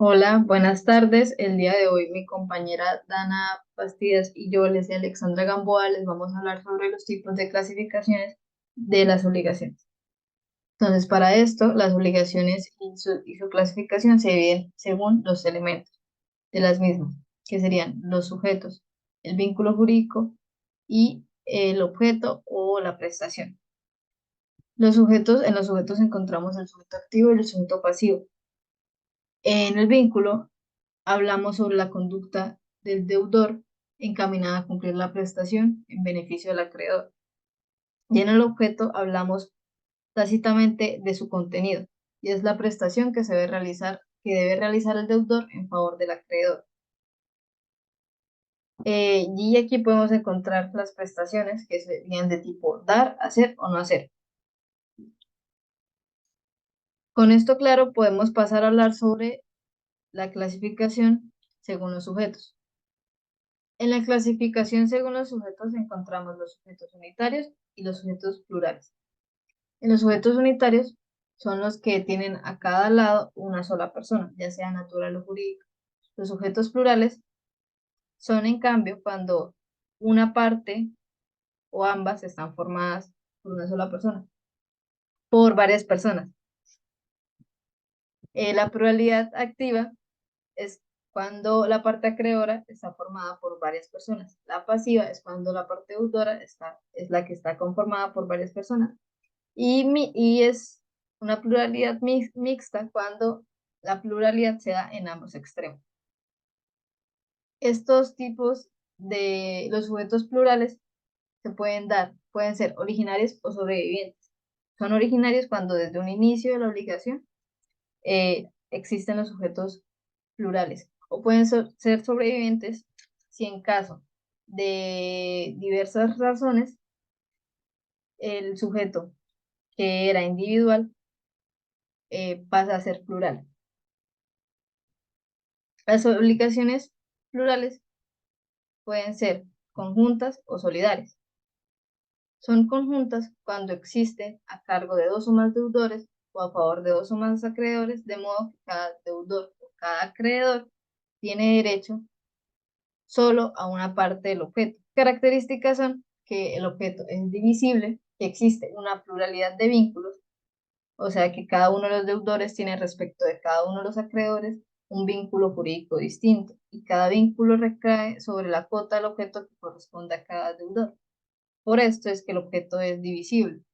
Hola, buenas tardes. El día de hoy mi compañera Dana Bastidas y yo, Leslie Alexandra Gamboa, les vamos a hablar sobre los tipos de clasificaciones de las obligaciones. Entonces, para esto, las obligaciones y su clasificación se dividen según los elementos de las mismas, que serían los sujetos, el vínculo jurídico y el objeto o la prestación. En los sujetos encontramos el sujeto activo y el sujeto pasivo. En el vínculo hablamos sobre la conducta del deudor encaminada a cumplir la prestación en beneficio del acreedor. Y en el objeto hablamos tácitamente de su contenido, y es la prestación que debe realizar el deudor en favor del acreedor. Y aquí podemos encontrar las prestaciones que serían de tipo dar, hacer o no hacer. Con esto claro, podemos pasar a hablar sobre la clasificación según los sujetos. En la clasificación según los sujetos encontramos los sujetos unitarios y los sujetos plurales. En los sujetos unitarios son los que tienen a cada lado una sola persona, ya sea natural o jurídica. Los sujetos plurales son, en cambio, cuando una parte o ambas están formadas por una sola persona, por varias personas. La pluralidad activa es cuando la parte acreedora está formada por varias personas. La pasiva es cuando la parte deudora es la que está conformada por varias personas. Y es una pluralidad mixta cuando la pluralidad se da en ambos extremos. Estos tipos de los sujetos plurales pueden ser originarios o sobrevivientes. Son originarios cuando desde un inicio de la obligación existen los sujetos plurales, o pueden ser sobrevivientes si en caso de diversas razones el sujeto que era individual pasa a ser plural. Las obligaciones plurales pueden ser conjuntas o solidarias. Son conjuntas cuando existe a cargo de dos o más deudores o a favor de dos o más acreedores, de modo que cada deudor o cada acreedor tiene derecho solo a una parte del objeto. Características son que el objeto es divisible, que existe una pluralidad de vínculos, o sea que cada uno de los deudores tiene respecto de cada uno de los acreedores un vínculo jurídico distinto, y cada vínculo recae sobre la cuota del objeto que corresponde a cada deudor. Por esto es que el objeto es divisible.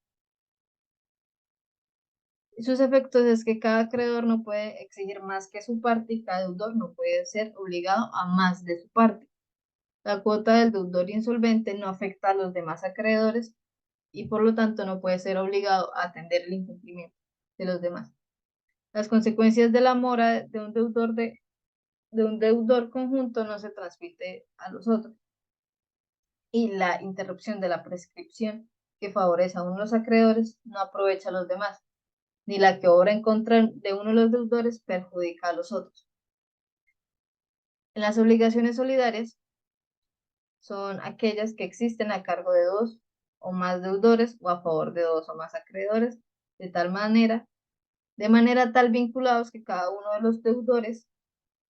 Sus efectos es que cada acreedor no puede exigir más que su parte y cada deudor no puede ser obligado a más de su parte. La cuota del deudor insolvente no afecta a los demás acreedores y por lo tanto no puede ser obligado a atender el incumplimiento de los demás. Las consecuencias de la mora de un deudor conjunto no se transmite a los otros, y la interrupción de la prescripción que favorece a uno de los acreedores no aprovecha a los demás, ni la que obra en contra de uno de los deudores perjudica a los otros. En las obligaciones solidarias son aquellas que existen a cargo de dos o más deudores o a favor de dos o más acreedores, de manera tal vinculados que cada uno de los deudores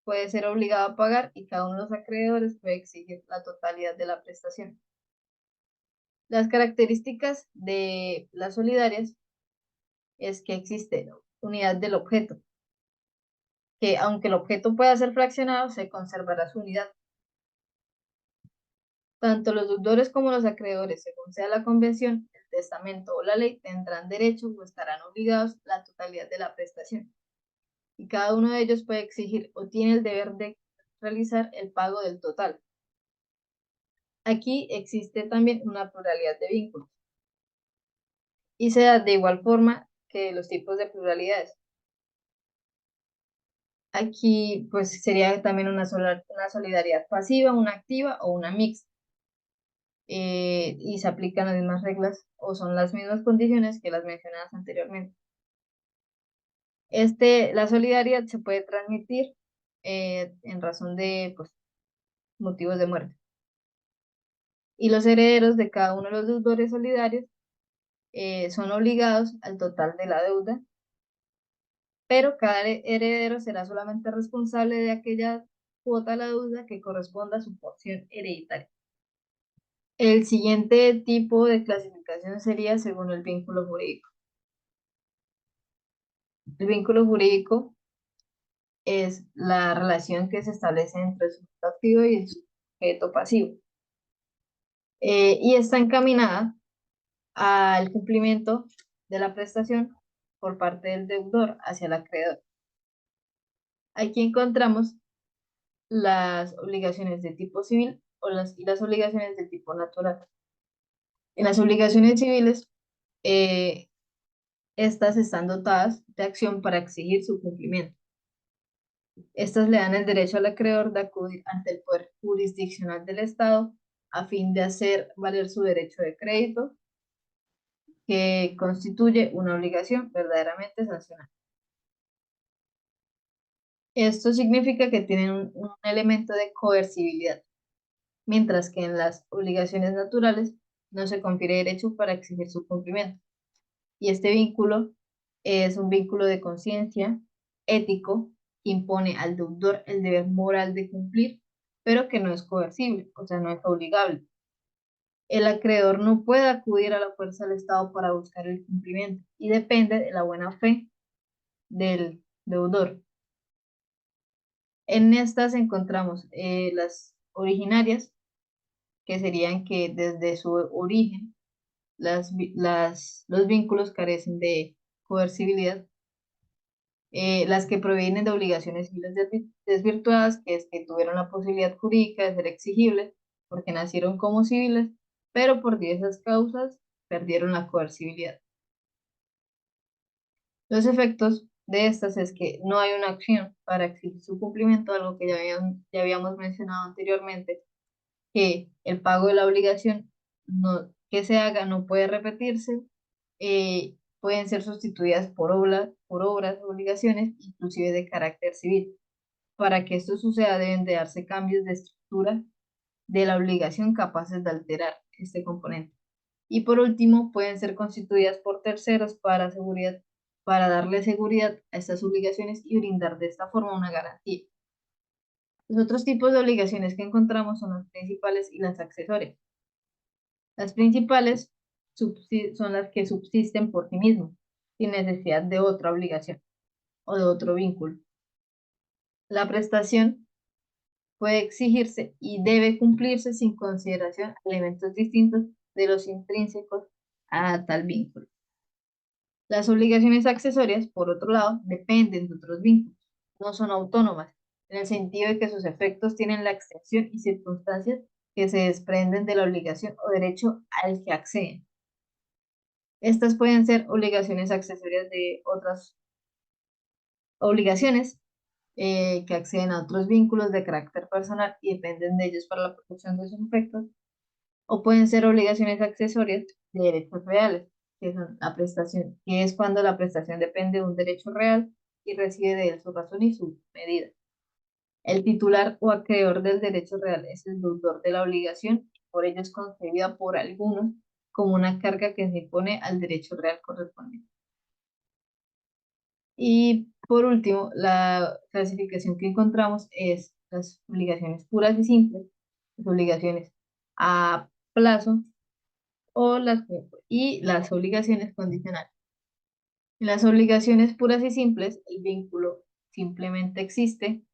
puede ser obligado a pagar y cada uno de los acreedores puede exigir la totalidad de la prestación. Las características de las solidarias es que existe unidad del objeto, que aunque el objeto pueda ser fraccionado, se conservará su unidad. Tanto los deudores como los acreedores, según sea la convención, el testamento o la ley, tendrán derecho o estarán obligados a la totalidad de la prestación, y cada uno de ellos puede exigir o tiene el deber de realizar el pago del total. Aquí existe también una pluralidad de vínculos y se da de igual forma que los tipos de pluralidades. Aquí pues sería también una solidaridad pasiva, una activa o una mixta. Y se aplican las mismas reglas o son las mismas condiciones que las mencionadas anteriormente. La solidaridad se puede transmitir en razón de pues, motivos de muerte. Y los herederos de cada uno de los deudores solidarios son obligados al total de la deuda, pero cada heredero será solamente responsable de aquella cuota a la deuda que corresponda a su porción hereditaria. El siguiente tipo de clasificación sería según el vínculo jurídico. El vínculo jurídico es la relación que se establece entre el sujeto activo y el sujeto pasivo. Y está encaminada al cumplimiento de la prestación por parte del deudor hacia el acreedor. Aquí encontramos las obligaciones de tipo civil y las obligaciones de tipo natural. En las obligaciones civiles, estas están dotadas de acción para exigir su cumplimiento. Estas le dan el derecho al acreedor de acudir ante el poder jurisdiccional del Estado a fin de hacer valer su derecho de crédito, que constituye una obligación verdaderamente sancionada. Esto significa que tienen un elemento de coercibilidad, mientras que en las obligaciones naturales no se confiere derecho para exigir su cumplimiento. Y este vínculo es un vínculo de conciencia ético que impone al deudor el deber moral de cumplir, pero que no es coercible, o sea, no es obligable. El acreedor no puede acudir a la fuerza del Estado para buscar el cumplimiento y depende de la buena fe del deudor. En estas encontramos las originarias, que serían que desde su origen los vínculos carecen de coercibilidad, las que provienen de obligaciones civiles desvirtuadas, que es que tuvieron la posibilidad jurídica de ser exigibles porque nacieron como civiles, pero por diversas causas perdieron la coercibilidad. Los efectos de estas es que no hay una acción para exigir su cumplimiento, algo que ya habíamos mencionado anteriormente, que el pago de la obligación que se haga no puede repetirse, pueden ser sustituidas por obras, obligaciones, inclusive de carácter civil. Para que esto suceda deben de darse cambios de estructura de la obligación capaces de alterar este componente. Y por último, pueden ser constituidas por terceros para darle seguridad a estas obligaciones y brindar de esta forma una garantía. Los otros tipos de obligaciones que encontramos son las principales y las accesorias. Las principales son las que subsisten por sí mismas, sin necesidad de otra obligación o de otro vínculo. La prestación puede exigirse y debe cumplirse sin consideración a elementos distintos de los intrínsecos a tal vínculo. Las obligaciones accesorias, por otro lado, dependen de otros vínculos, no son autónomas, en el sentido de que sus efectos tienen la extensión y circunstancias que se desprenden de la obligación o derecho al que acceden. Estas pueden ser obligaciones accesorias de otras obligaciones que acceden a otros vínculos de carácter personal y dependen de ellos para la protección de sus efectos, o pueden ser obligaciones accesorias de derechos reales, que son la prestación, que es cuando la prestación depende de un derecho real y recibe de él su razón y su medida. El titular o acreedor del derecho real es el deudor de la obligación, y por ello es concebida por algunos como una carga que se impone al derecho real correspondiente. Y por último, la clasificación que encontramos es las obligaciones puras y simples, las obligaciones a plazo y las obligaciones condicionales. En las obligaciones puras y simples, el vínculo simplemente existe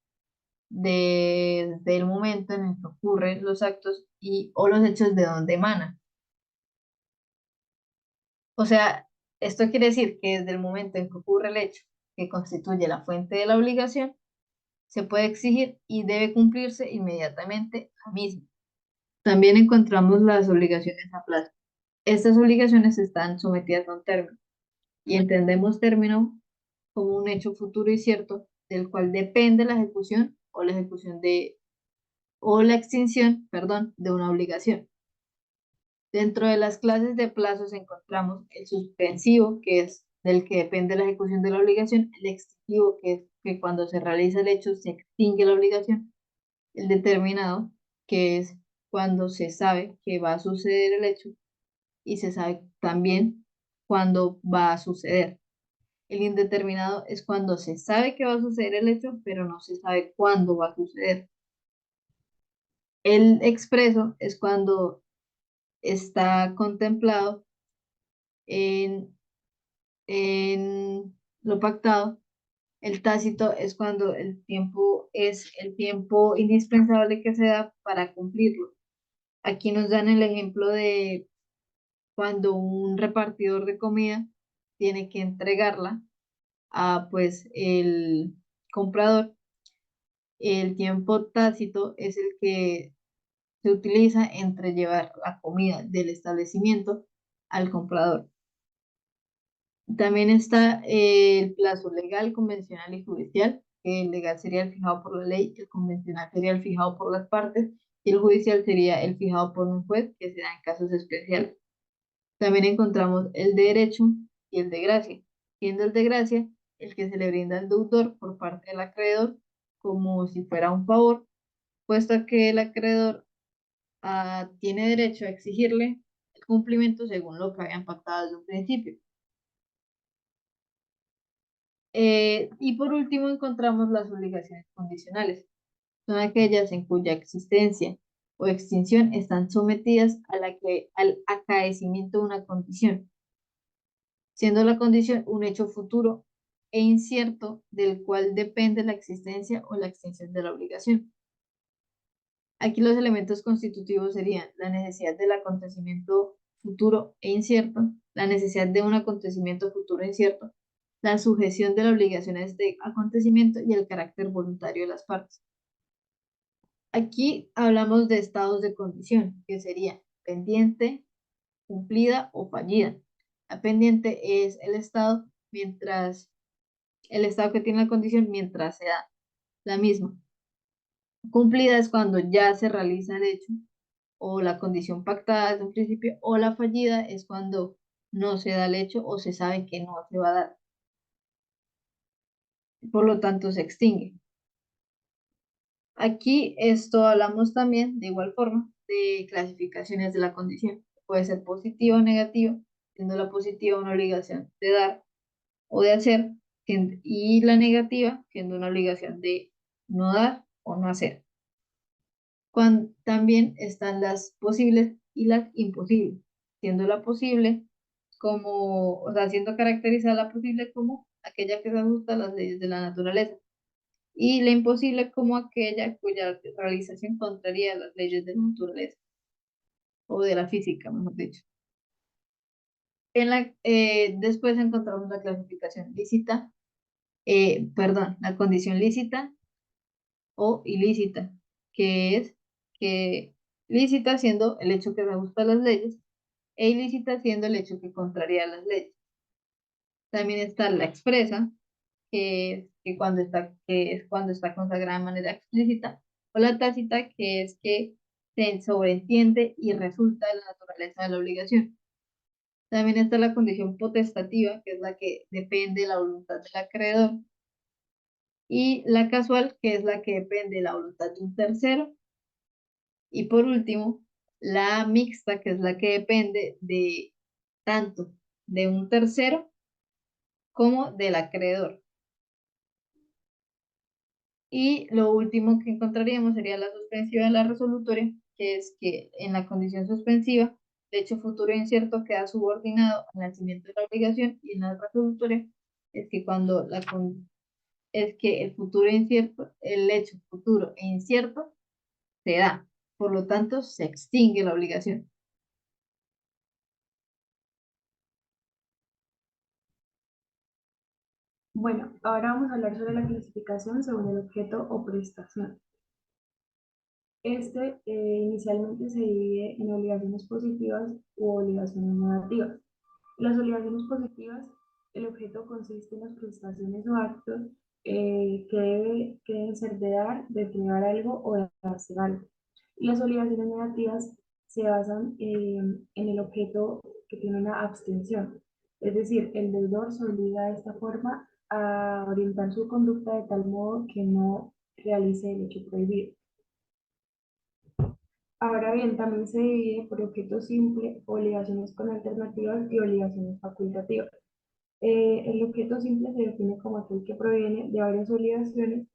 desde el momento en el que ocurren los actos o los hechos de donde emana. O sea, esto quiere decir que desde el momento en que ocurre el hecho que constituye la fuente de la obligación, se puede exigir y debe cumplirse inmediatamente la misma. También encontramos las obligaciones a plazo. Estas obligaciones están sometidas a un término y entendemos término como un hecho futuro y cierto del cual depende la ejecución o la extinción, perdón, de una obligación. Dentro de las clases de plazos encontramos el suspensivo, que es del que depende la ejecución de la obligación, el extintivo, que es que cuando se realiza el hecho se extingue la obligación, el determinado, que es cuando se sabe que va a suceder el hecho y se sabe también cuándo va a suceder. El indeterminado es cuando se sabe que va a suceder el hecho, pero no se sabe cuándo va a suceder. El expreso es cuando está contemplado en, en lo pactado. El tácito es cuando el tiempo es el tiempo indispensable que se da para cumplirlo. Aquí nos dan el ejemplo de cuando un repartidor de comida tiene que entregarla a pues el comprador. El tiempo tácito es el que se utiliza entre llevar la comida del establecimiento al comprador. También está el plazo legal, convencional y judicial. El legal sería el fijado por la ley, el convencional sería el fijado por las partes y el judicial sería el fijado por un juez, que se da en casos especiales. También encontramos el de derecho y el de gracia, siendo el de gracia el que se le brinda al deudor por parte del acreedor como si fuera un favor, puesto que el acreedor tiene derecho a exigirle el cumplimiento según lo que habían pactado desde un principio. Y por último encontramos las obligaciones condicionales. Son aquellas en cuya existencia o extinción están sometidas al acaecimiento de una condición, siendo la condición un hecho futuro e incierto del cual depende la existencia o la extinción de la obligación. Aquí los elementos constitutivos serían la necesidad del acontecimiento futuro e incierto, la necesidad de un acontecimiento futuro e incierto, la sujeción de la obligación a este acontecimiento y el carácter voluntario de las partes. Aquí hablamos de estados de condición, que sería pendiente, cumplida o fallida. La pendiente es el estado que tiene la condición mientras se da la misma. Cumplida es cuando ya se realiza el hecho o la condición pactada desde un principio, o la fallida es cuando no se da el hecho o se sabe que no se va a dar. Por lo tanto, se extingue. Aquí esto hablamos también, de igual forma, de clasificaciones de la condición. Puede ser positiva o negativa, siendo la positiva una obligación de dar o de hacer, y la negativa siendo una obligación de no dar o no hacer. También están las posibles y las imposibles, siendo la posible como, o sea, siendo caracterizada la posible como aquella que se ajusta a las leyes de la naturaleza y la imposible como aquella cuya realización contraría a las leyes de la naturaleza o de la física, mejor dicho. Después encontramos la clasificación lícita, perdón, la condición lícita o ilícita, que es que lícita siendo el hecho que se ajusta a las leyes e ilícita siendo el hecho que contraría a las leyes. También está la expresa, que es cuando está consagrada de manera explícita, o la tácita, que es que se sobreentiende y resulta de la naturaleza de la obligación. También está la condición potestativa, que es la que depende de la voluntad del acreedor, y la casual, que es la que depende de la voluntad de un tercero, y por último, la mixta, que es la que depende de tanto de un tercero como del acreedor. Y lo último que encontraríamos sería la suspensiva de la resolutoria, que es que en la condición suspensiva, el hecho futuro incierto queda subordinado al nacimiento de la obligación, y en la resolutoria es que es que el futuro incierto, el hecho futuro e incierto se da, por lo tanto se extingue la obligación. Bueno, ahora vamos a hablar sobre la clasificación según el objeto o prestación. Inicialmente se divide en obligaciones positivas u obligaciones negativas. Las obligaciones positivas, el objeto consiste en las prestaciones o actos que deben ser de dar, de entregar algo o de hacer algo. Y las obligaciones negativas se basan en el objeto que tiene una abstención. Es decir, el deudor se obliga de esta forma a orientar su conducta de tal modo que no realice el hecho prohibido. Ahora bien, también se divide por objeto simple, obligaciones con alternativas y obligaciones facultativas. El objeto simple se define como aquel que proviene de varias obligaciones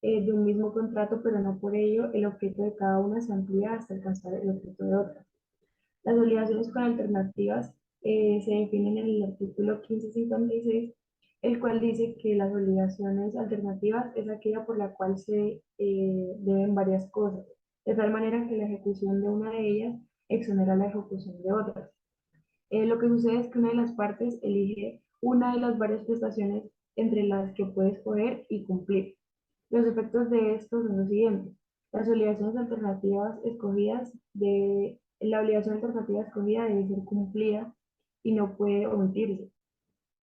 de un mismo contrato, pero no por ello el objeto de cada una se amplía hasta alcanzar el objeto de otra. Las obligaciones con alternativas se definen en el artículo 1556, el cual dice que las obligaciones alternativas es aquella por la cual se deben varias cosas, de tal manera que la ejecución de una de ellas exonera la ejecución de otras. Lo que sucede es que una de las partes elige una de las varias prestaciones entre las que puede escoger y cumplir. Los efectos de esto son los siguientes. Las obligaciones alternativas escogidas de, la obligación alternativa escogida debe ser cumplida y no puede omitirse.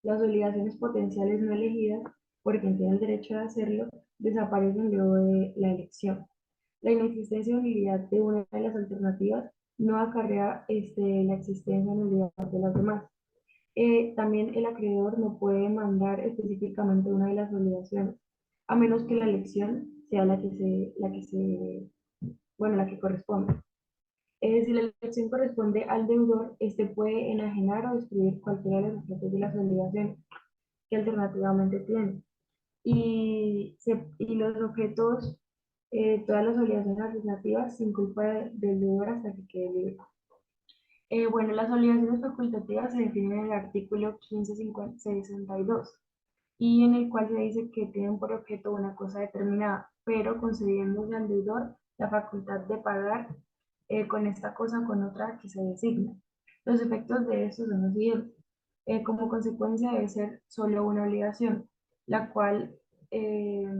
Las obligaciones potenciales no elegidas, por quien tiene el derecho de hacerlo, desaparecen luego de la elección. La inexistencia o nulidad de una de las alternativas no acarrea la existencia o nulidad de las demás. También el acreedor no puede mandar específicamente una de las obligaciones, a menos que la elección sea la que corresponde. Si la elección corresponde al deudor, este puede enajenar o destruir cualquiera de los objetos de las obligaciones que alternativamente tiene. Y los objetos, todas las obligaciones alternativas sin culpa del deudor hasta que quede libre. Bueno, las obligaciones facultativas se definen en el artículo 1562 y en el cual se dice que tienen por objeto una cosa determinada, pero concediéndose al deudor la facultad de pagar con esta cosa con otra que se designa. Los efectos de esto son los siguientes. Como consecuencia debe ser solo una obligación, la cual eh,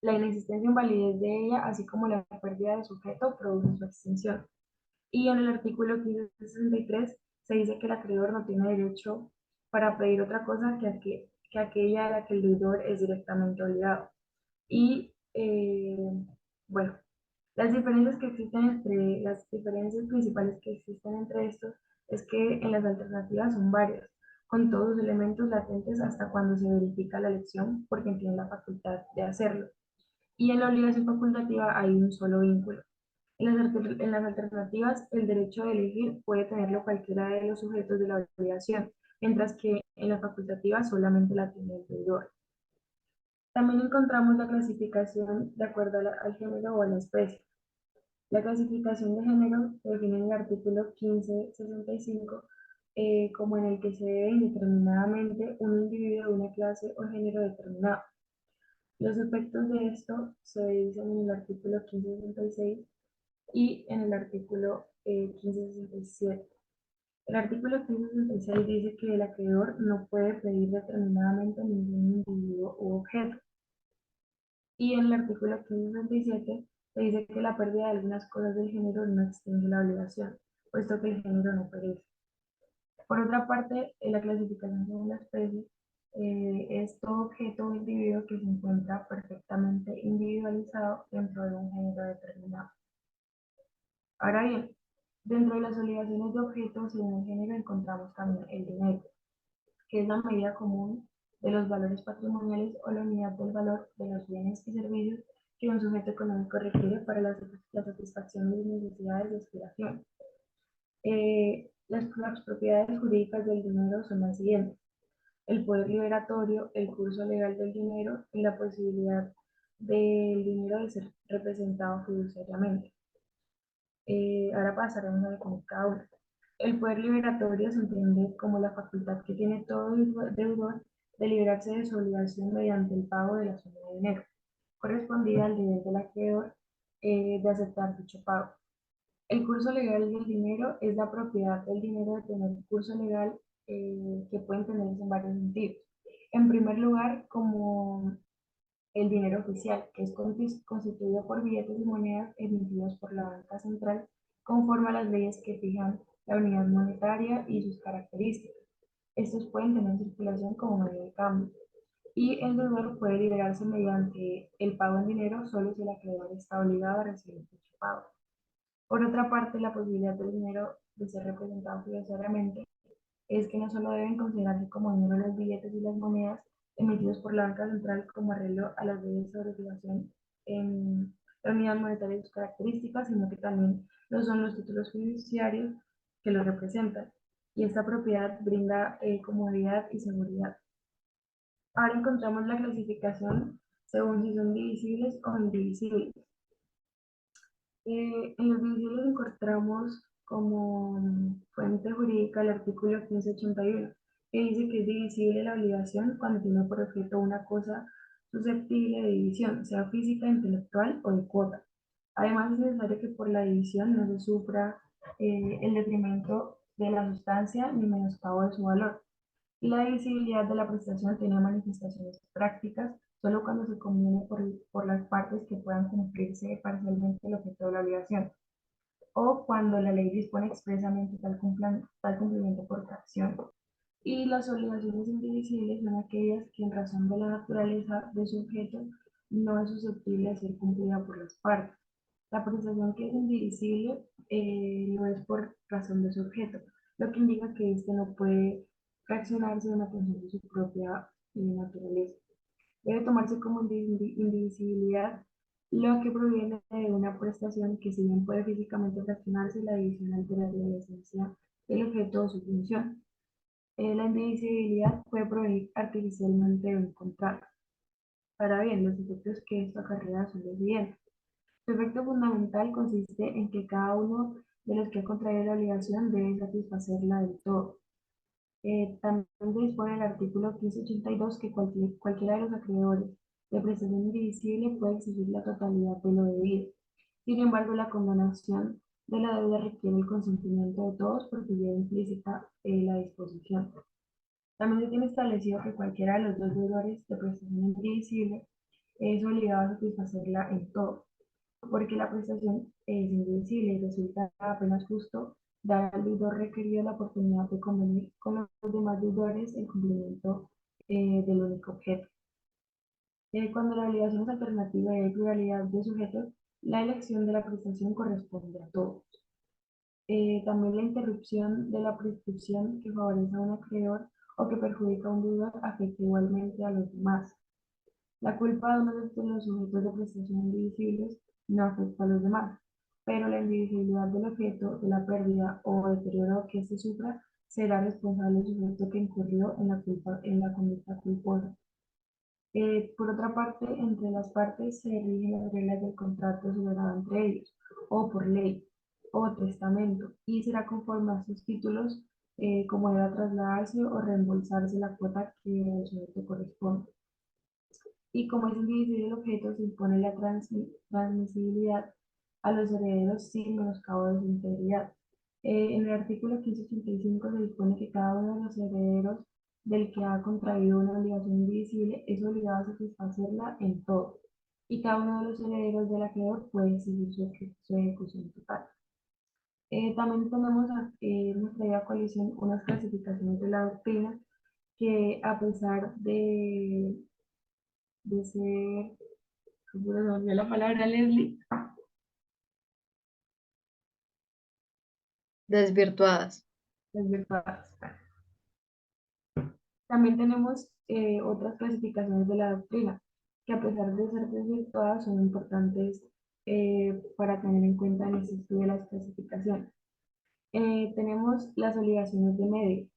la inexistencia o invalidez de ella, así como la pérdida de sujeto, produce su extinción. Y en el artículo 1563 se dice que el acreedor no tiene derecho para pedir otra cosa que aquella a la que el deudor es directamente obligado. Y bueno, las diferencias principales que existen entre estos es que en las alternativas son varias, con todos los elementos latentes hasta cuando se verifica la elección por quien tiene la facultad de hacerlo. Y en la obligación facultativa hay un solo vínculo. En las alternativas, el derecho de elegir puede tenerlo cualquiera de los sujetos de la obligación, mientras que en la facultativa solamente la tiene el deudor. También encontramos la clasificación de acuerdo al género o a la especie. La clasificación de género se define en el artículo 1565 como en el que se debe indeterminadamente un individuo de una clase o género determinado. Los efectos de esto se dicen en el artículo 1566 y en el artículo 1567. El artículo 1566 dice que el acreedor no puede pedir determinadamente ningún individuo u objeto. Y en el artículo 1567 se dice que la pérdida de algunas cosas del género no extingue la obligación, puesto que el género no perece. Por otra parte, en la clasificación según la especie es todo objeto o individuo que se encuentra perfectamente individualizado dentro de un género determinado. Ahora bien, dentro de las obligaciones de objetos y en el género encontramos también el dinero, que es la medida común de los valores patrimoniales o la unidad del valor de los bienes y servicios que un sujeto económico requiere para la satisfacción de sus necesidades y aspiraciones. Las propiedades jurídicas del dinero son las siguientes: el poder liberatorio, el curso legal del dinero y la posibilidad del dinero de ser representado fiduciariamente. Ahora pasaremos a definir cada uno. El poder liberatorio se entiende como la facultad que tiene todo deudor de liberarse de su obligación mediante el pago de la suma de dinero, correspondida al deber del acreedor de aceptar dicho pago. El curso legal del dinero es la propiedad del dinero de tener curso legal que pueden tenerse en varios sentidos. En primer lugar, como el dinero oficial, que es constituido por billetes y monedas emitidos por la banca central conforme a las leyes que fijan la unidad monetaria y sus características. Estos pueden tener circulación como medio de cambio. Y el deudor puede liberarse mediante el pago en dinero solo si el acreedor está obligado a recibir dicho pago. Por otra parte, la posibilidad del dinero de ser representado financieramente es que no solo deben considerarse como dinero los billetes y las monedas emitidos por la banca central como arreglo a las leyes sobre fijación en la unidad monetaria y sus características, sino que también lo son los títulos fiduciarios que lo representan. y esta propiedad brinda comodidad y seguridad. Ahora encontramos la clasificación según si son divisibles o indivisibles. En los divisibles encontramos como fuente jurídica el artículo 1581, que dice que es divisible la obligación cuando tiene por objeto una cosa susceptible de división, sea física, intelectual o de cuota. Además, es necesario que por la división no se sufra el detrimento de la sustancia ni menoscabo de su valor. Y la divisibilidad de la prestación tiene manifestaciones prácticas solo cuando se conviene por las partes que puedan cumplirse parcialmente el objeto de la obligación, o cuando la ley dispone expresamente tal cumplimiento por fracción. Y las obligaciones indivisibles son aquellas que en razón de la naturaleza de su objeto no es susceptible de ser cumplida por las partes. La prestación que es indivisible lo es por razón de su objeto, lo que indica que éste no puede fraccionarse en función de su propia naturaleza. Debe tomarse como indivisibilidad lo que proviene de una prestación que si bien puede físicamente fraccionarse, la división alteraría la esencia del objeto o su función. La indivisibilidad puede provenir artificialmente de un contrato. Ahora bien, los efectos que esto acarrea son los siguientes. Su efecto fundamental consiste en que cada uno de los que ha contraído la obligación debe satisfacerla del todo. También dispone el artículo 1582 que cualquiera de los acreedores de prestación indivisible puede exigir la totalidad de lo debido. Sin embargo, la condonación de la deuda requiere el consentimiento de todos porque lleva implícita la disposición. También se tiene establecido que cualquiera de los dos deudores de prestación indivisible es obligado a satisfacerla en todo, porque la prestación es indivisible y resulta apenas justo dar al deudor requerido la oportunidad de convenir con los demás deudores el cumplimiento del único objeto. Cuando la obligación es alternativa y hay pluralidad de sujetos, la elección de la prestación corresponde a todos. También la interrupción de la prescripción que favorece a un acreedor o que perjudica a un deudor afecta igualmente a los demás. La culpa de uno de los sujetos de prestación indivisibles no afecta a los demás, pero la indivisibilidad del objeto de la pérdida o deterioro que se sufra será responsable el sujeto que incurrió en la conducta culposa. Por otra parte, entre las partes se rigen las reglas del contrato celebrado entre ellos, o por ley, o testamento, y será conforme a sus títulos como deba trasladarse o reembolsarse la cuota que al sujeto corresponde. Y como es indivisible el objeto, se impone la transmisibilidad a los herederos sin menoscabo de su integridad. En el artículo 1585 se dispone que cada uno de los herederos del que ha contraído una obligación indivisible es obligado a satisfacerla en todo, y cada uno de los herederos del acreedor puede exigir su ejecución total. También tenemos, hemos traído a coalición unas clasificaciones de la doctrina que a pesar de ser, ¿cómo se me olvidó la palabra, Leslie? Desvirtuadas. Desvirtuadas. También tenemos otras clasificaciones de la doctrina, que a pesar de ser desvirtuadas son importantes para tener en cuenta en el estudio de las clasificaciones. Tenemos las obligaciones de medio,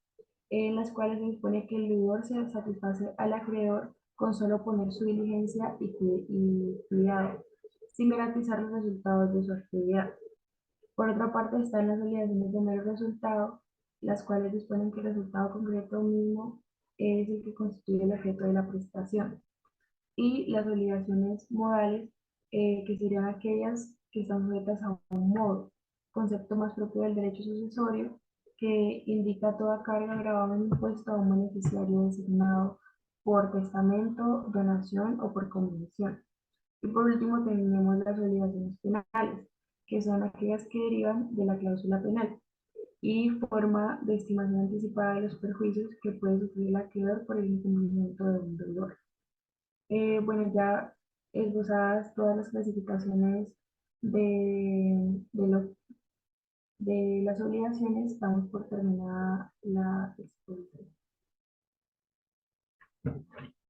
en las cuales se dispone que el deudor se satisface al acreedor con solo poner su diligencia y cuidado, sin garantizar los resultados de su actividad. Por otra parte, están las obligaciones de mero resultado, las cuales disponen que el resultado concreto mínimo es el que constituye el objeto de la prestación. Y las obligaciones modales, que serían aquellas que están sujetas a un modo, concepto más propio del derecho sucesorio, que indica toda carga grabada en impuesto a un beneficiario designado por testamento, donación o por convención. Y por último tenemos las obligaciones penales, que son aquellas que derivan de la cláusula penal y forma de estimación anticipada de los perjuicios que puede sufrir el acreedor por el incumplimiento de un deudor. Bueno, ya esbozadas todas las clasificaciones de, lo, de las obligaciones, damos por terminada la exposición.